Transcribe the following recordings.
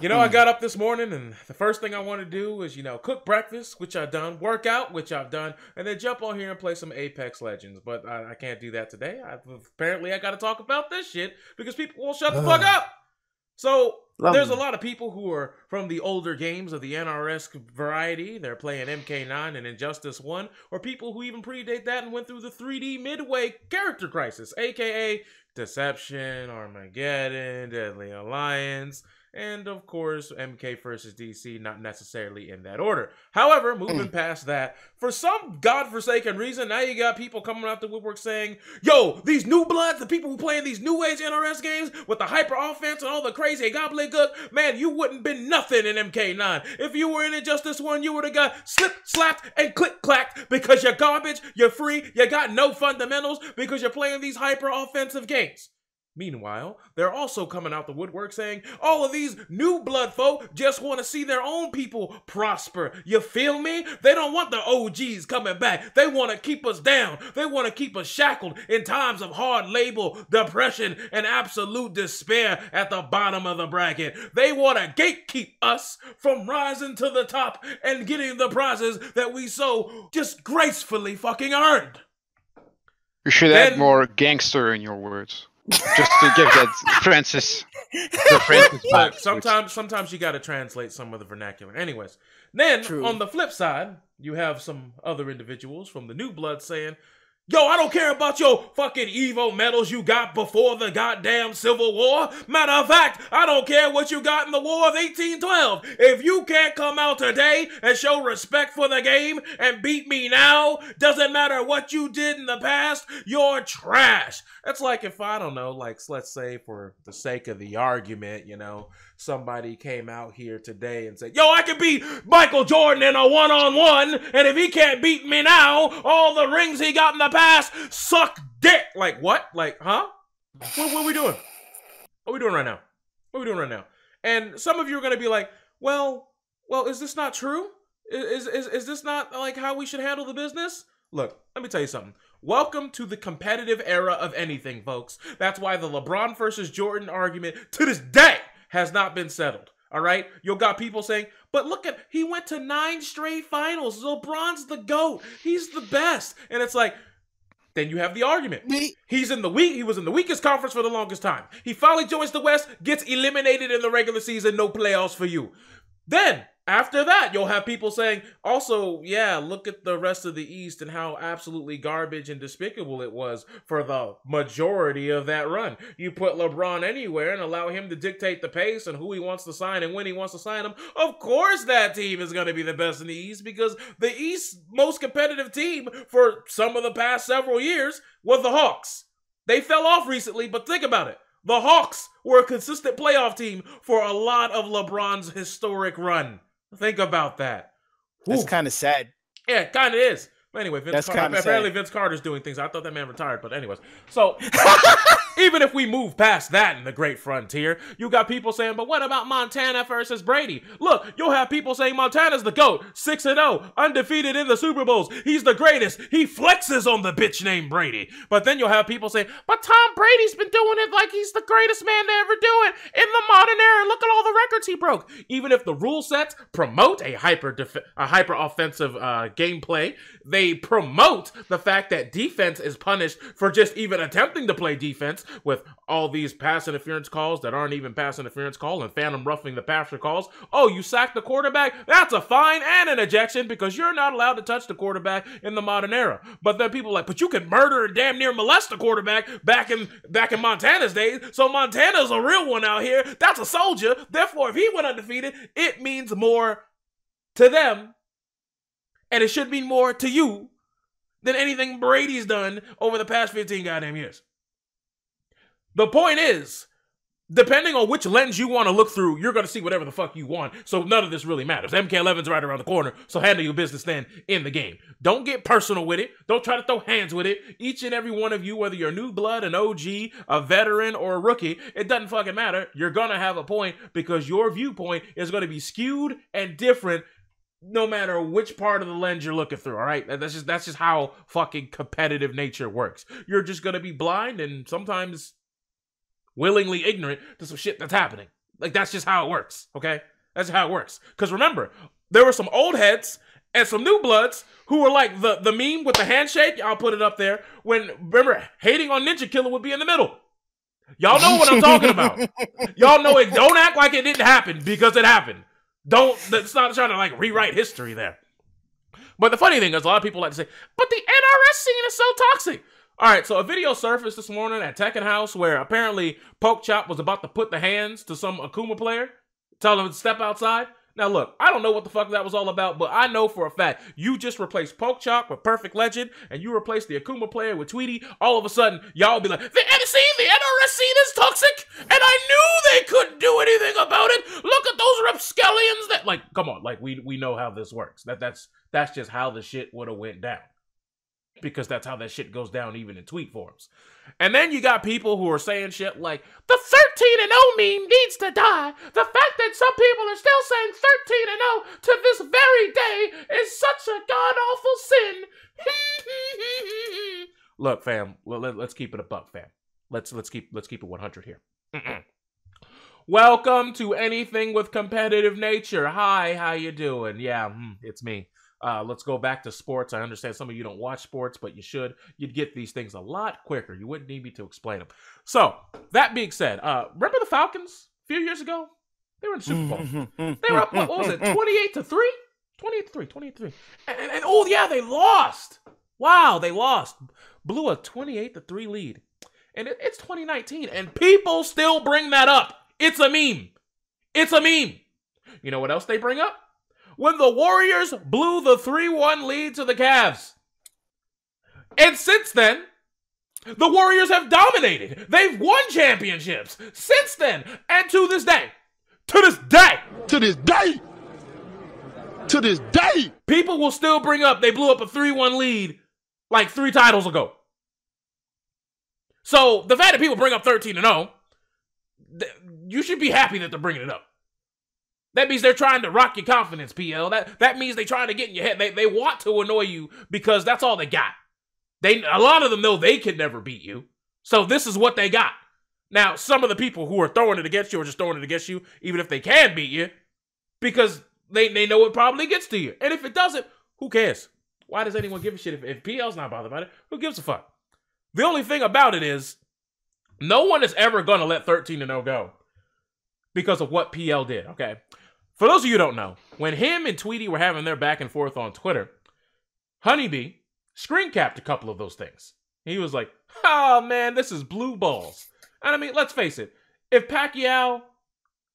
You know, I got up this morning and the first thing I want to do is, cook breakfast, which I've done, work out, which I've done, and then jump on here and play some Apex Legends. But I can't do that today. Apparently, I got to talk about this shit because people won't shut the fuck up. So there's a lot of people who are from the older games of the NRS variety. They're playing MK9 and Injustice 1, or people who even predate that and went through the 3D Midway character crisis, aka Deception, Armageddon, Deadly Alliance, and of course, MK versus DC, not necessarily in that order. However, moving past that, for some godforsaken reason, now you got people coming out the woodwork saying, yo, these new bloods, the people who play in these new age NRS games with the hyper offense and all the crazy gobbledygook, man, you wouldn't been nothing in MK9. If you were in Injustice 1, you would have got slipped, slapped, and click-clacked because you're garbage, you're free, you got no fundamentals because you're playing these hyper offensive games. Meanwhile, they're also coming out the woodwork saying all of these new blood folk just want to see their own people prosper. You feel me? They don't want the OGs coming back. They want to keep us down. They want to keep us shackled in times of hard labor, depression, and absolute despair at the bottom of the bracket. They want to gatekeep us from rising to the top and getting the prizes that we so just gracefully fucking earned. You should add more gangster in your words. Just to give that Francis Look, sometimes you gotta translate some of the vernacular. Anyways, then on the flip side, you have some other individuals from the New Blood saying, yo, I don't care about your fucking Evo medals you got before the goddamn Civil War. Matter of fact, I don't care what you got in the War of 1812. If you can't come out today and show respect for the game and beat me now, doesn't matter what you did in the past, you're trash. That's like if, I don't know, like, let's say for the sake of the argument, somebody came out here today and said, yo, I can beat Michael Jordan in a one-on-one, and if he can't beat me now, all the rings he got in the past suck dick. Like, what? Like, huh? What are we doing? What are we doing right now? What are we doing right now? And some of you are going to be like, well, is this not true? Is this not, like, how we should handle the business? Look, let me tell you something. Welcome to the competitive era of anything, folks. That's why the LeBron versus Jordan argument, to this day, has not been settled. All right? You'll got people saying, but look at, he went to 9 straight finals. LeBron's the GOAT. He's the best. And it's like, then you have the argument. He was in the weakest conference for the longest time. He finally joins the West, gets eliminated in the regular season, no playoffs for you. Then, after that, you'll have people saying, also, yeah, look at the rest of the East and how absolutely garbage and despicable it was for the majority of that run. You put LeBron anywhere and allow him to dictate the pace and who he wants to sign and when he wants to sign them. Of course that team is going to be the best in the East because the East's most competitive team for some of the past several years was the Hawks. They fell off recently, but think about it. The Hawks were a consistent playoff team for a lot of LeBron's historic run. Think about that. That's kind of sad. Yeah, it kind of is. But anyway, apparently Vince Carter's doing things. I thought that man retired, but anyways. So, even if we move past that in the great frontier, you got people saying, but what about Montana versus Brady? Look, you'll have people saying Montana's the GOAT, 6-0, undefeated in the Super Bowls. He's the greatest. He flexes on the bitch named Brady. But then you'll have people saying, but Tom Brady's been doing it like he's the greatest man to ever do it in the modern era. Look at all the records he broke. Even if the rule sets promote a hyper offensive gameplay, they promote the fact that defense is punished for just even attempting to play defense with all these pass interference calls that aren't even pass interference call and phantom roughing the passer calls. Oh, you sacked the quarterback? That's a fine and an ejection because you're not allowed to touch the quarterback in the modern era. But then people are like, but you can murder and damn near molest the quarterback back in Montana's days. So Montana's a real one out here. That's a soldier. Therefore, if he went undefeated, it means more to them. And it should mean more to you than anything Brady's done over the past 15 goddamn years. The point is, depending on which lens you want to look through, you're going to see whatever the fuck you want, so none of this really matters. MK11's right around the corner, so handle your business then in the game. Don't get personal with it. Don't try to throw hands with it. Each and every one of you, whether you're new blood, an OG, a veteran, or a rookie, it doesn't fucking matter. You're going to have a point because your viewpoint is going to be skewed and different no matter which part of the lens you're looking through, all right? That's just how fucking competitive nature works. You're just going to be blind and sometimes willingly ignorant to some shit that's happening. Like, that's just how it works, okay? That's how it works. Because remember, there were some old heads and some new bloods who were like the meme with the handshake. I'll put it up there. Remember, hating on Ninja Killer would be in the middle. Y'all know what I'm talking about. Y'all know it. Don't act like it didn't happen, because it happened. Let's not try to like rewrite history there. But the funny thing is, a lot of people like to say, but the NRS scene is so toxic. All right, so a video surfaced this morning at Tekken House where apparently Poke Chop was about to put the hands to some Akuma player, tell him to step outside. Now look, I don't know what the fuck that was all about, but I know for a fact, you just replaced Poke Chop with Perfect Legend, and you replaced the Akuma player with Tweety. All of a sudden, y'all be like, the NRS scene is toxic, and I knew they couldn't do anything about it. Look at those rapscallions that, like, come on, like, we know how this works. That's just how the shit would have went down. Because that's how that shit goes down even in tweet forms. And then you got people who are saying shit like, the 13-0 meme needs to die. The fact that some people are still saying 13-0 to this very day is such a god-awful sin. Look, fam, let's keep it a buck, fam. Let's keep it 100 here. Welcome to Anything with Competitive Nature. Hi, how you doing? Yeah, it's me. Let's go back to sports. I understand some of you don't watch sports, but you should. You'd get these things a lot quicker. You wouldn't need me to explain them. So, that being said, remember the Falcons a few years ago? They were in the Super Bowl. They were up, what was it, 28-3? 28-3. And oh, yeah, they lost. Wow, they lost. Blew a 28-3 lead. And it's 2019, and people still bring that up. It's a meme. It's a meme. You know what else they bring up? When the Warriors blew the 3-1 lead to the Cavs. And since then, the Warriors have dominated. They've won championships since then. And to this day, people will still bring up they blew up a 3-1 lead like 3 titles ago. So the fact that people bring up 13-0, you should be happy that they're bringing it up. That means they're trying to rock your confidence, PL. That means they're trying to get in your head. They want to annoy you because that's all they got. A lot of them know they can never beat you. So this is what they got. Now, some of the people who are throwing it against you are just throwing it against you, even if they can beat you, because they know it probably gets to you. And if it doesn't, who cares? Why does anyone give a shit if PL's not bothered about it? Who gives a fuck? The only thing about it is, no one is ever going to let 13-0 go because of what PL did, okay? For those of you who don't know, when him and Tweety were having their back and forth on Twitter, Honeybee screen capped a couple of those things. He was like, oh man, this is blue balls. And I mean, let's face it. If Pacquiao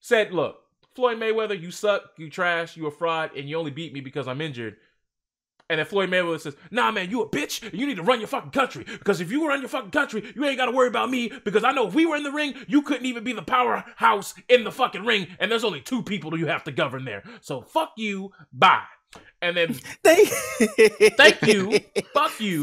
said, look, Floyd Mayweather, you suck, you trash, you a fraud, and you only beat me because I'm injured. And then Floyd Mayweather says, nah, man, you a bitch, and you need to run your fucking country. Because if you run your fucking country, you ain't got to worry about me. Because I know if we were in the ring, you couldn't even be the powerhouse in the fucking ring. And there's only 2 people you have to govern there. So fuck you, bye. And then, thank you, fuck you,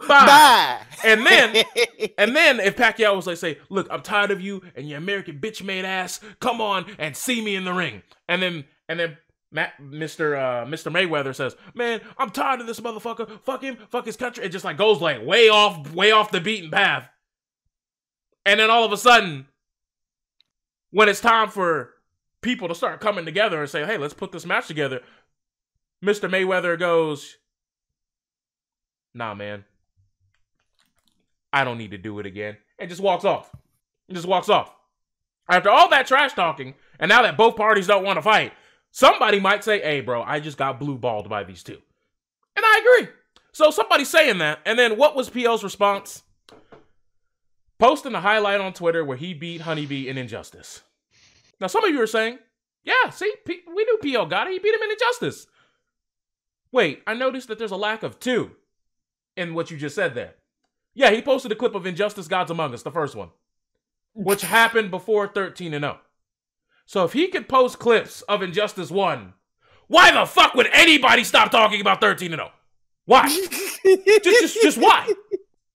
bye. And then if Pacquiao was like, say, look, I'm tired of you and your American bitch-made ass. Come on and see me in the ring. And then Mr. Mayweather says, man, I'm tired of this motherfucker. Fuck him, fuck his country. It just like goes like way off the beaten path. And then all of a sudden, when it's time for people to start coming together and say, hey, let's put this match together, Mr. Mayweather goes, nah, man, I don't need to do it again. And just walks off. After all that trash talking, and now that both parties don't want to fight, somebody might say, hey, bro, I just got blue-balled by these 2. And I agree. So somebody's saying that. And then what was PL's response? Posting a highlight on Twitter where he beat Honeybee in Injustice. Now, some of you are saying, yeah, see, we knew PL got it. He beat him in Injustice. Wait, I noticed that there's a lack of 2 in what you just said there. Yeah, he posted a clip of Injustice Gods Among Us, the first one, which happened before 13-0. So if he could post clips of Injustice 1, why the fuck would anybody stop talking about 13-0? Why? just why?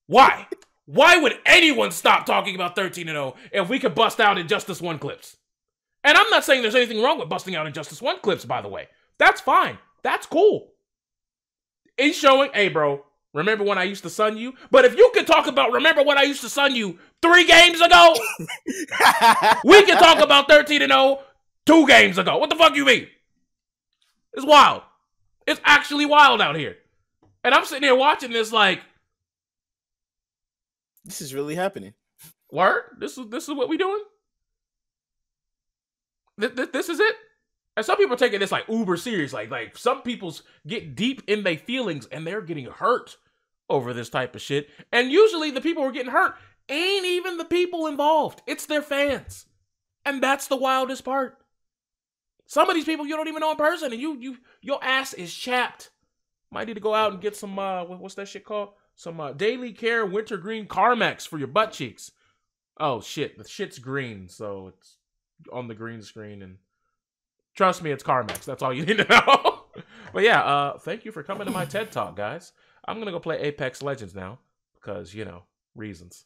Why? Why would anyone stop talking about 13-0 if we could bust out Injustice 1 clips? And I'm not saying there's anything wrong with busting out Injustice 1 clips, by the way. That's fine. That's cool. He's showing, hey, bro, Remember when I used to sun you? But if you can talk about remember when I used to sun you 3 games ago, we can talk about 13-0 2 games ago. What the fuck you mean? It's wild. It's actually wild out here. And I'm sitting here watching this like, this is really happening. Word? This is what we doing? This is it? And some people are taking this like uber serious. Like some people's get deep in their feelings and they're getting hurt over this type of shit. And usually the people who are getting hurt ain't even the people involved. It's their fans. And that's the wildest part. Some of these people you don't even know in person and your ass is chapped. Might need to go out and get some, what's that shit called? Some Daily Care Wintergreen Carmex for your butt cheeks. Oh shit, the shit's green, so it's on the green screen and trust me, it's Carmex. That's all you need to know. But yeah, thank you for coming to my TED Talk, guys. I'm going to go play Apex Legends now because, you know, reasons.